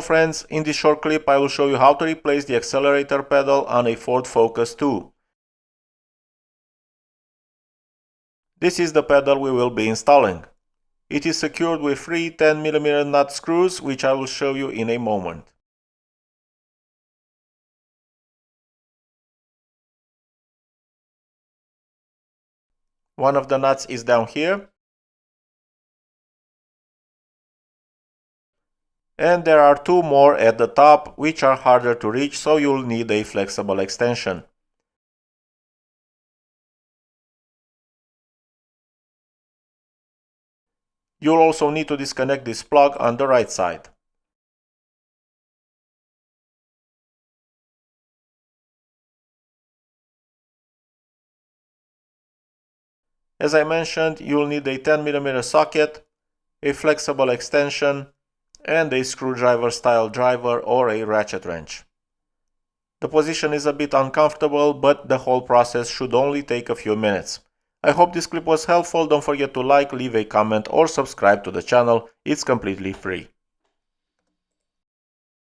Hello friends, in this short clip I will show you how to replace the accelerator pedal on a Ford Focus 2. This is the pedal we will be installing. It is secured with three 10mm nut screws, which I will show you in a moment. One of the nuts is down here. And there are two more at the top, which are harder to reach, so you'll need a flexible extension. You'll also need to disconnect this plug on the right side. As I mentioned, you'll need a 10mm socket, a flexible extension, and a screwdriver style driver or a ratchet wrench. The position is a bit uncomfortable, but the whole process should only take a few minutes. I hope this clip was helpful. Don't forget to like, leave a comment or subscribe to the channel. It's completely free.